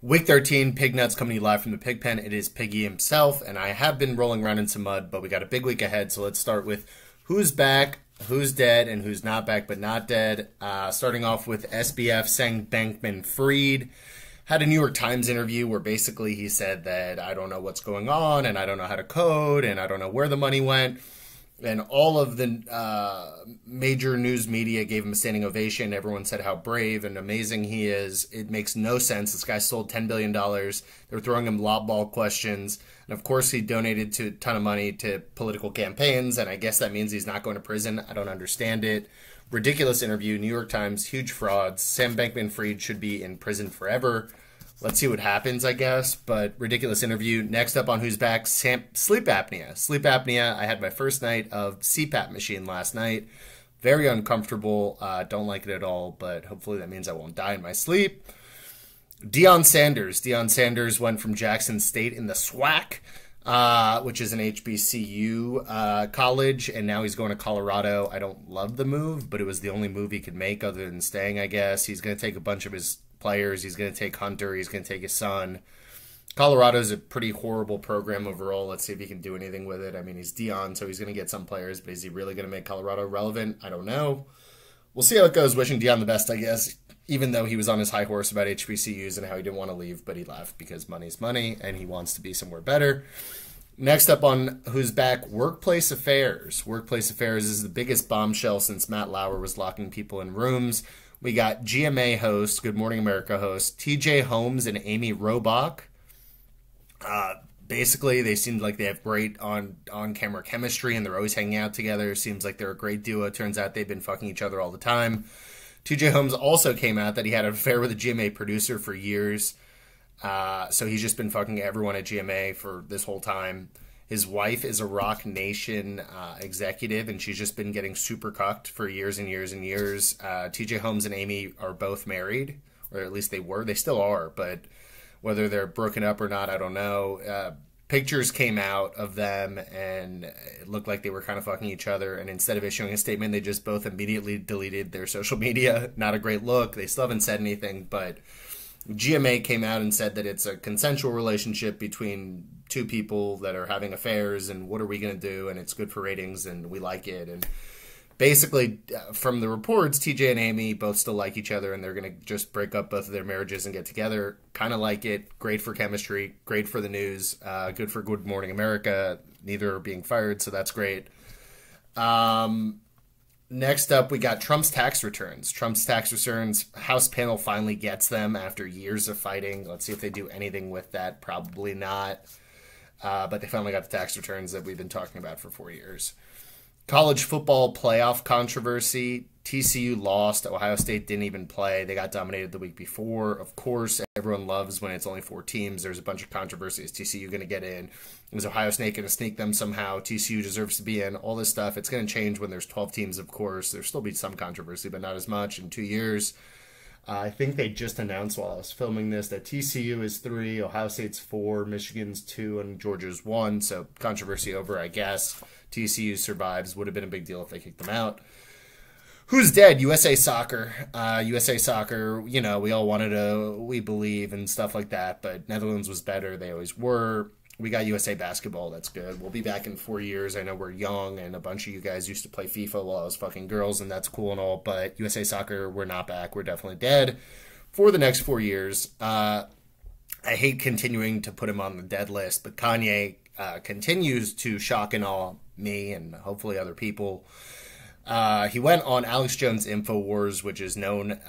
Week 13, Pig Nuts coming to you live from the pig pen. It is Piggy himself, and I have been rolling around in some mud, but we got a big week ahead, so let's start with who's back, who's dead, and who's not back but not dead. Starting off with SBF Sam Bankman-Fried. Had a New York Times interview where basically he said that I don't know what's going on, and I don't know how to code, and I don't know where the money went. And all of the major news media gave him a standing ovation. Everyone said how brave and amazing he is. It makes no sense. This guy sold $10 billion. They're throwing him lob ball questions. And, of course, he donated a ton of money to political campaigns, and I guess that means he's not going to prison. I don't understand it. Ridiculous interview. New York Times, huge frauds. Sam Bankman-Fried should be in prison forever. Let's see what happens, I guess, but ridiculous interview. Next up on Who's Back, sleep apnea. Sleep apnea, I had my first night of CPAP machine last night. Very uncomfortable. Don't like it at all, but hopefully that means I won't die in my sleep. Deion Sanders. Deion Sanders went from Jackson State in the SWAC, which is an HBCU college, and now he's going to Colorado. I don't love the move, but it was the only move he could make other than staying, I guess. He's going to take a bunch of his players. He's going to take Hunter. He's going to take his son. Colorado's a pretty horrible program overall. Let's see if he can do anything with it. I mean, he's Deion, so he's going to get some players, but is he really going to make Colorado relevant? I don't know. We'll see how it goes. Wishing Deion the best, I guess, even though he was on his high horse about HBCUs and how he didn't want to leave, but he left because money's money, and he wants to be somewhere better. Next up on Who's Back, Workplace Affairs. Workplace Affairs is the biggest bombshell since Matt Lauer was locking people in rooms. We got GMA host, Good Morning America host, TJ Holmes and Amy Robach. Basically, they seemed like they have great on-camera chemistry, and they're always hanging out together. Seems like they're a great duo. Turns out they've been fucking each other all the time. TJ Holmes also came out that he had an affair with a GMA producer for years. So he's just been fucking everyone at GMA for this whole time. His wife is a Rock Nation executive, and she's just been getting super cucked for years and years and years. TJ Holmes and Amy are both married, or at least they were. They still are, but whether they're broken up or not, I don't know. Pictures came out of them, and it looked like they were kind of fucking each other. And instead of issuing a statement, they just both immediately deleted their social media. Not a great look. They still haven't said anything, but GMA came out and said that it's a consensual relationship between two people that are having affairs, and what are we going to do, and it's good for ratings, and we like it. And basically, from the reports, TJ and Amy both still like each other, and they're going to just break up both of their marriages and get together. Kind of like it. Great for chemistry. Great for the news. Good for Good Morning America. Neither are being fired, so that's great. Next up, we got Trump's tax returns. Trump's tax returns, House panel finally gets them after years of fighting. Let's see if they do anything with that. Probably not. But they finally got the tax returns that we've been talking about for 4 years. College football playoff controversy. TCU lost. Ohio State didn't even play. They got dominated the week before. Of course, everyone loves when it's only 4 teams. There's a bunch of controversy. Is TCU going to get in? Is Ohio State going to sneak them somehow? TCU deserves to be in. All this stuff. It's going to change when there's 12 teams, of course. There'll still be some controversy, but not as much in 2 years. I think they just announced while I was filming this that TCU is 3, Ohio State's 4, Michigan's 2, and Georgia's 1. So controversy over, I guess. TCU survives. Would have been a big deal if they kicked them out. Who's dead? USA Soccer. USA Soccer, you know, we all wanted we believe and stuff like that, but Netherlands was better. They always were. We got USA Basketball. That's good. We'll be back in 4 years. I know we're young, and a bunch of you guys used to play FIFA while I was fucking girls, and that's cool and all, but USA Soccer, we're not back. We're definitely dead for the next 4 years. I hate continuing to put him on the dead list, but Kanye continues to shock and awe me and hopefully other people. He went on Alex Jones InfoWars, which is known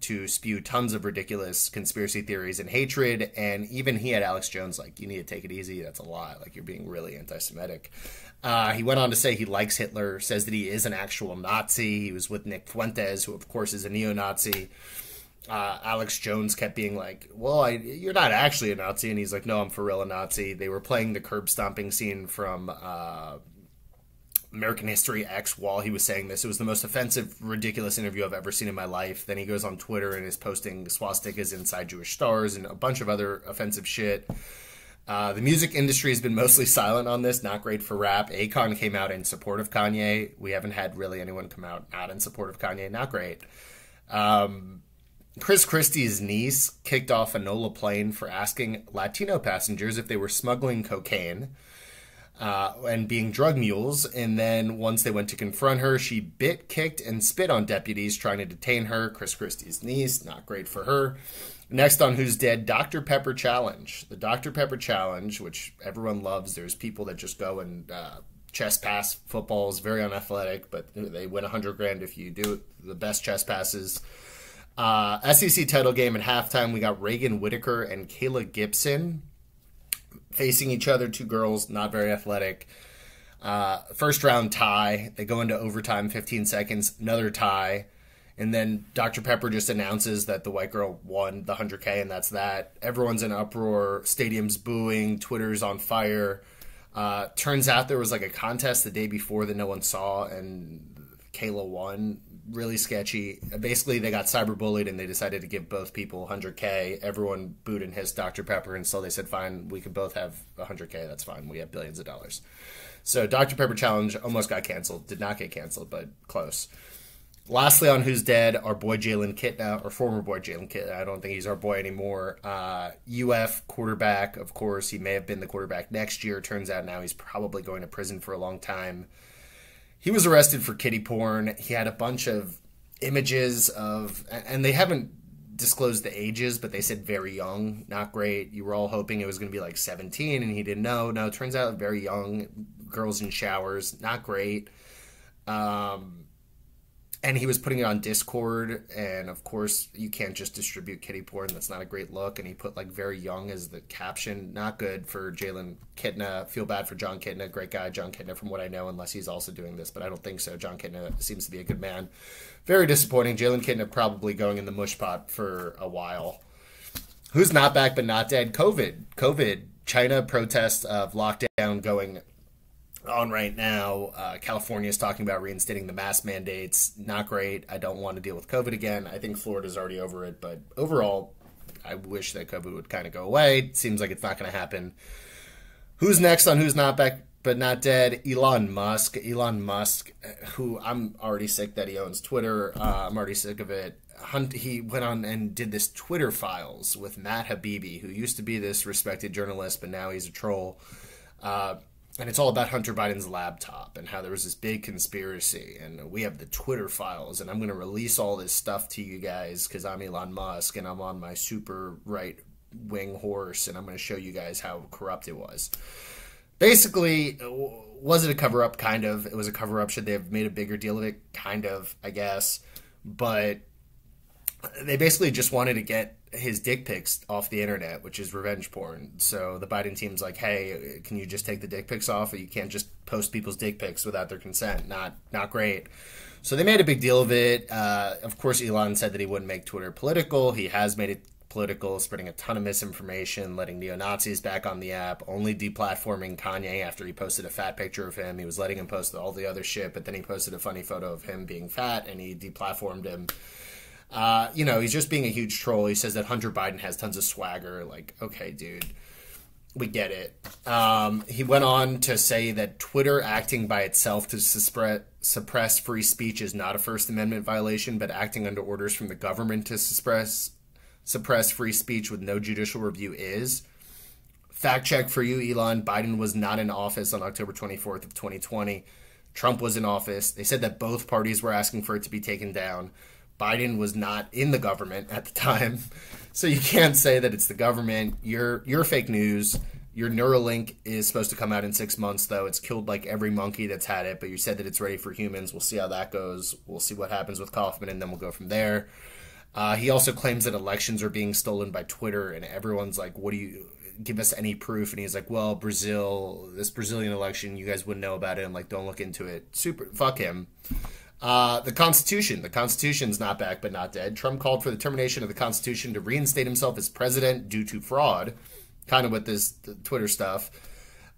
to spew tons of ridiculous conspiracy theories and hatred, and even he had Alex Jones like, you need to take it easy, that's a lie, like you're being really anti-Semitic. He went on to say he likes Hitler, says that he is an actual Nazi. He was with Nick Fuentes, who of course is a neo-Nazi. Alex Jones kept being like, well, you're not actually a Nazi, and he's like, no, I'm for real a Nazi. They were playing the curb stomping scene from American History X while he was saying this. It was the most offensive, ridiculous interview I've ever seen in my life. Then he goes on Twitter and is posting swastikas inside Jewish stars and a bunch of other offensive shit. The music industry has been mostly silent on this. Not great for rap. Akon came out in support of Kanye. We haven't had really anyone come out not in support of Kanye. Not great. Chris Christie's niece kicked off a NOLA plane for asking Latino passengers if they were smuggling cocaine and being drug mules. And then once they went to confront her, she bit, kicked, and spit on deputies trying to detain her. Chris Christie's niece, not great for her. Next on Who's Dead, Dr. Pepper Challenge. The Dr. Pepper Challenge, which everyone loves. There's people that just go and chest pass footballs, very unathletic, but they win $100,000 if you do it. The best chest passes. SEC title game at halftime, we got Reagan Whitaker and Kayla Gibson facing each other. Two girls, not very athletic. First round tie. They go into overtime, 15 seconds, another tie. And then Dr. Pepper just announces that the white girl won the $100,000, and that's that. Everyone's in uproar. Stadium's booing. Twitter's on fire. Turns out there was like a contest the day before that no one saw, and Kayla won. Really sketchy. Basically, they got cyberbullied, and they decided to give both people $100,000. Everyone booed and hissed Dr. Pepper, and so they said, fine, we could both have $100,000. That's fine. We have billions of dollars. So Dr. Pepper Challenge almost got canceled. Did not get canceled, but close. Lastly, on Who's Dead, our boy Jalen Kitna, or former boy Jalen Kitna. I don't think he's our boy anymore. UF quarterback, of course. He may have been the quarterback next year. Turns out now he's probably going to prison for a long time. He was arrested for kiddie porn. He had a bunch of images of, and they haven't disclosed the ages, but they said very young. Not great. You were all hoping it was going to be like 17, and he didn't know. No, it turns out very young. Girls in showers. Not great. And he was putting it on Discord, and of course, you can't just distribute kiddie porn. That's not a great look. And he put like very young as the caption. Not good for Jalen Kitna. Feel bad for John Kitna. Great guy, John Kitna, from what I know, unless he's also doing this, but I don't think so. John Kitna seems to be a good man. Very disappointing. Jalen Kitna probably going in the mush pot for a while. Who's not back but not dead? COVID. China protests of lockdown going on right now. California is talking about reinstating the mask mandates. Not great. I don't want to deal with COVID again. I think Florida's already over it, but overall, I wish that COVID would kind of go away. It seems like it's not going to happen. Who's next on Who's Not Back but Not Dead? Elon Musk. Elon Musk, who I'm already sick that he owns Twitter. I'm already sick of it. He went on and did this Twitter files with Matt Habibi, who used to be this respected journalist, but now he's a troll. And it's all about Hunter Biden's laptop and how there was this big conspiracy. And we have the Twitter files. And I'm going to release all this stuff to you guys because I'm Elon Musk and I'm on my super right-wing horse. And I'm going to show you guys how corrupt it was. Basically, was it a cover-up? Kind of. It was a cover-up. Should they have made a bigger deal of it? Kind of, I guess. But they basically just wanted to get his dick pics off the internet, which is revenge porn. So the Biden team's like, hey, can you just take the dick pics off? Or you can't just post people's dick pics without their consent. Not great. So they made a big deal of it. Of course, Elon said that he wouldn't make Twitter political. He has made it political, spreading a ton of misinformation, letting neo-Nazis back on the app, only deplatforming Kanye after he posted a fat picture of him. He was letting him post all the other shit, but then he posted a funny photo of him being fat, and he deplatformed him. He's just being a huge troll. He says that Hunter Biden has tons of swagger. Like, okay, dude, we get it. He went on to say that Twitter acting by itself to suppress free speech is not a First Amendment violation, but acting under orders from the government to suppress free speech with no judicial review is. Fact check for you, Elon. Biden was not in office on October 24th of 2020. Trump was in office. They said that both parties were asking for it to be taken down. Biden was not in the government at the time. So you can't say that it's the government. You're fake news. Your Neuralink is supposed to come out in 6 months, though. It's killed like every monkey that's had it, but you said that it's ready for humans. We'll see how that goes. We'll see what happens with Kaufman, and then we'll go from there. He also claims that elections are being stolen by Twitter, and everyone's like, what do you give us any proof? And he's like, well, this Brazilian election, you guys wouldn't know about it. I'm like, don't look into it. Fuck him. The Constitution's not back but not dead. Trump called for the termination of the Constitution to reinstate himself as president due to fraud, kind of with the Twitter stuff.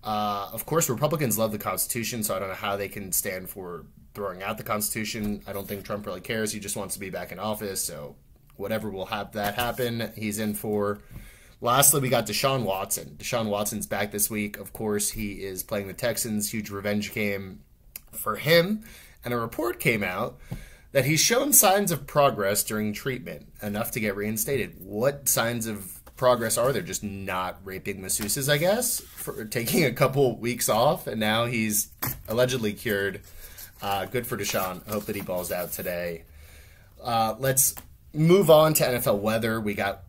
Of course, Republicans love the Constitution, so I don't know how they can stand for throwing out the Constitution. I don't think Trump really cares. He just wants to be back in office, so whatever will have that happen, he's in for. Lastly, we got Deshaun Watson. Deshaun Watson's back this week. Of course, he is playing the Texans. Huge revenge game for him. And a report came out that he's shown signs of progress during treatment, enough to get reinstated. What signs of progress are there? Just not raping masseuses, I guess, for taking a couple weeks off, and now he's allegedly cured. Good for Deshaun. I hope that he balls out today. Let's move on to NFL weather. We got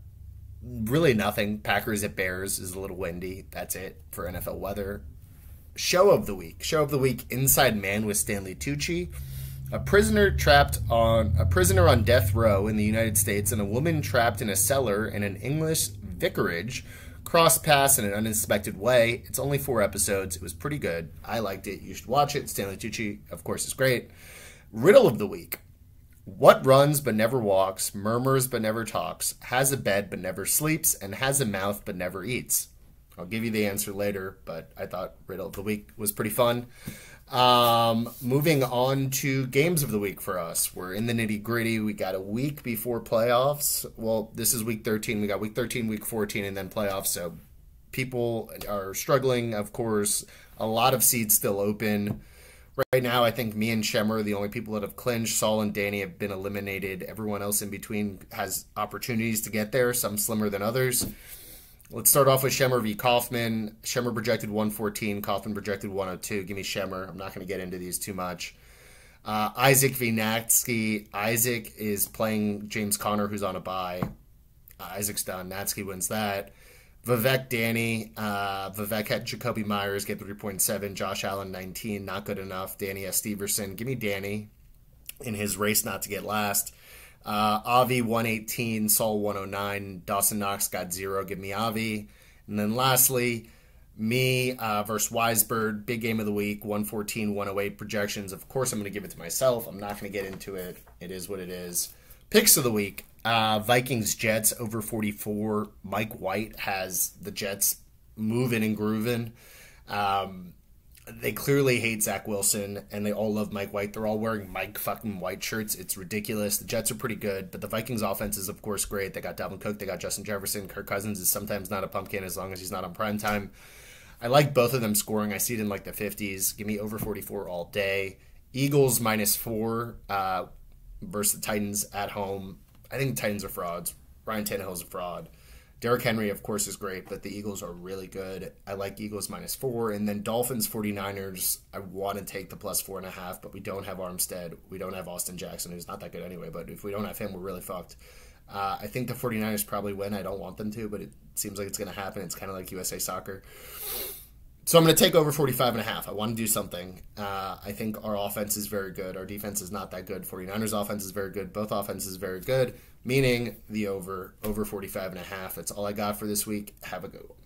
really nothing. Packers at Bears is a little windy. That's it for NFL weather. Show of the week. Show of the week, Inside Man with Stanley Tucci. A prisoner on death row in the United States and a woman trapped in a cellar in an English vicarage crossed paths in an unexpected way. It's only 4 episodes. It was pretty good. I liked it. You should watch it. Stanley Tucci, of course, is great. Riddle of the week. What runs but never walks, murmurs but never talks, has a bed but never sleeps, and has a mouth but never eats? I'll give you the answer later, but I thought Riddle of the Week was pretty fun. Moving on to games of the week for us. We're in the nitty gritty. We got a week before playoffs. Well, this is week 13. We got week 13, week 14, and then playoffs. So people are struggling, of course. A lot of seeds still open. Right now, I think me and Shemmer are the only people that have clinched. Saul and Danny have been eliminated. Everyone else in between has opportunities to get there, some slimmer than others. Let's start off with Shemmer v. Kaufman. Shemmer projected 114. Kaufman projected 102. Give me Shemmer. I'm not going to get into these too much. Isaac v. Natsky. Isaac is playing James Conner, who's on a bye. Isaac's done. Natsky wins that. Vivek, Danny. Vivek had Jacoby Myers get 3.7. Josh Allen, 19. Not good enough. Danny S. Steverson. Give me Danny in his race not to get last. Avi 118, Saul 109, Dawson Knox got 0. Give me Avi. And then lastly, me versus Weisberg, big game of the week, 114, 108 projections. Of course, I'm going to give it to myself. I'm not going to get into it. It is what it is. Picks of the week, Vikings Jets over 44. Mike White has the Jets moving and grooving. They clearly hate Zach Wilson, and they all love Mike White. They're all wearing Mike fucking White shirts. It's ridiculous. The Jets are pretty good, but the Vikings offense is, of course, great. They got Dalvin Cook. They got Justin Jefferson. Kirk Cousins is sometimes not a pumpkin as long as he's not on primetime. I like both of them scoring. I see it in like the 50s. Give me over 44 all day. Eagles -4 versus the Titans at home. I think the Titans are frauds. Ryan Tannehill's a fraud. Derrick Henry, of course, is great, but the Eagles are really good. I like Eagles -4. And then Dolphins 49ers, I want to take the +4.5, but we don't have Armstead. We don't have Austin Jackson, who's not that good anyway, but if we don't have him, we're really fucked. I think the 49ers probably win. I don't want them to, but it seems like it's going to happen. It's kind of like USA Soccer. So I'm going to take over 45.5. I want to do something. I think our offense is very good. Our defense is not that good. 49ers offense is very good. Both offenses very good, meaning the over 45.5. That's all I got for this week. Have a good one.